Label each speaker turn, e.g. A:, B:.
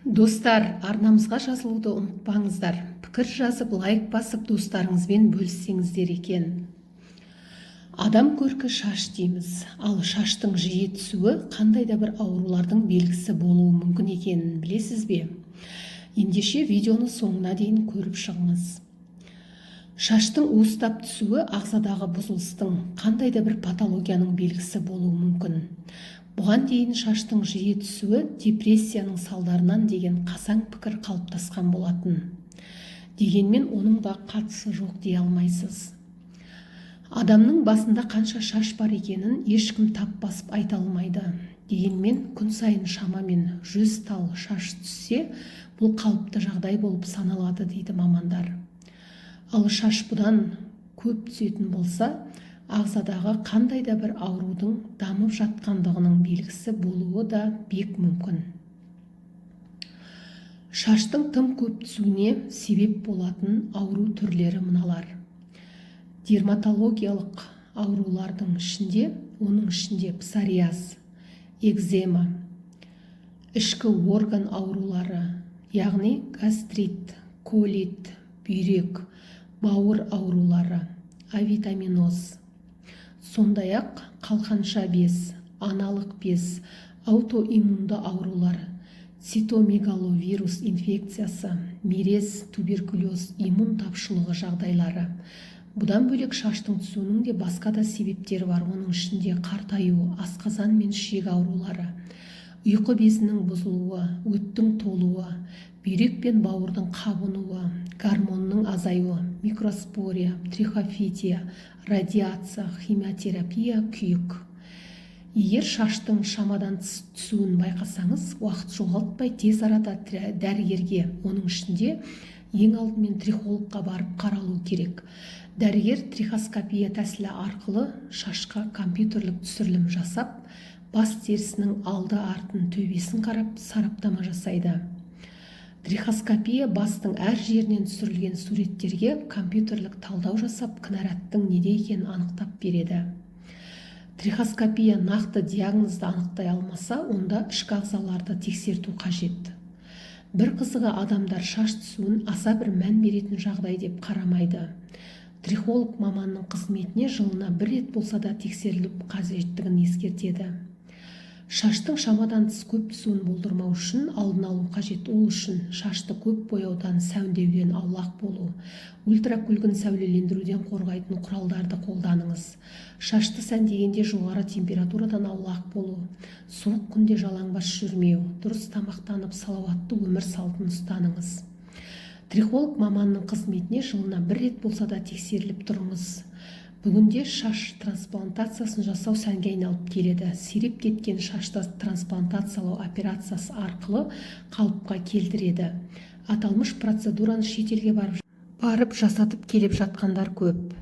A: Достар, арнамызға жазылуды ұмытпаңыздар. Пікір жазып, лайк басып, достарыңызбен бөліссеңіздер екен. Адам көркі шаш дейміз, ал шаштың жиі түсуі қандай да бір аурулардың белгісі болуы мүмкін екенін білесіз бе? Ендеше видеоны соңына дейін көріп шығыңыз. Шаштың уыстап түсуі ағзадағы бұзылыстың, қандай да бір патологияның белгісі болуы мүмкін. Бұған дейін шаштың жиі түсуі депрессияның салдарынан деген қасаң пікір қалыптасқан болатын. Дегенмен оның да қатысы жоқ дей алмайсыз. Адамның басында қанша шаш бар екенін ешкім тап басып айта алмайды. Дегенмен күн сайын шамамен 100 тал шаш түссе, бұл қалыпты жағдай болып саналады дейді мамандар. Ал шаш бұдан көп түсетін болса, ағзадағы қандай да бір аурудың дамып жатқандығының белгісі болуы да бек мүмкін. Шаштың тым көп түсуіне себеп болатын ауру түрлері мыналар. Дерматологиялық аурулардың ішінде, оның ішінде псориаз, экзема, ішкі орган аурулары, яғни гастрит, колит, бүйрек, бауыр аурулары, авитаминоз, сондай-ақ қалқанша без, аналық без, аутоиммунды аурулар, цитомегаловирус инфекциясы, мерез, туберкулез, иммун тапшылығы жағдайлары. Бұдан бөлек шаштың түсуінің де басқа да себептері бар. Оның ішінде қартаю, асқазан мен ішек аурулары, ұйқы безінің бұзылуы, өттің толуы, бүйрек пен бауырдың қабынуы, гормонның азаюы, микроспория, трихофития, радиация, химиотерапия, күйік. Егер шаштың шамадан түсуін байқасаңыз, уақыт жоғалтпай тез арада дәрігерге, оның ішінде ең алдымен трихологқа барып қаралу керек. Дәрігер трихоскопия тәсілі арқылы шашқа компьютерлік түсірілім жасап, бас терісінің алды артын төбесін қарап сараптама жасайды. Трихоскопия бастың әр жерінен түсірілген суреттерге компьютерлік талдау жасап, кінәраттың неде екенін анықтап береді. Трихоскопия нақты диагнозды анықтай алмаса, онда ішкі ағзаларды тексерту қажет. Бір қызығы, адамдар шаш түсуін аса бір мән беретін жағдай деп қарамайды. Трихолог маманның қызметіне жылына 1 рет болса да тексеріліп қажеттігін ескертеді. Шаштың шамадан тыс көп түсуін болдырмау үшін алдын алу қажет. Ол үшін шашты көп бояудан, сәндеуден аулақ болу, ультракүлгін сәулелендіруден қорғайтын құралдарды қолданыңыз. Шашты сәндегенде жоғары температурадан аулақ болу, суық күнде жалаңбас жүрмеу, дұрыс тамақтанып, салауатты өмір салтын ұстаныңыз. Трихолог маманның қызметіне жылына 1 рет болса да тексеріліп тұрыңыз. Бүгінде шаш трансплантациясын жасау сәнге айналып келеді. Сиреп кеткен шашты трансплантациялау операциясы арқылы қалыпқа келтіреді. Аталмыш процедураны шетелге барып жасатып келіп жатқандар көп.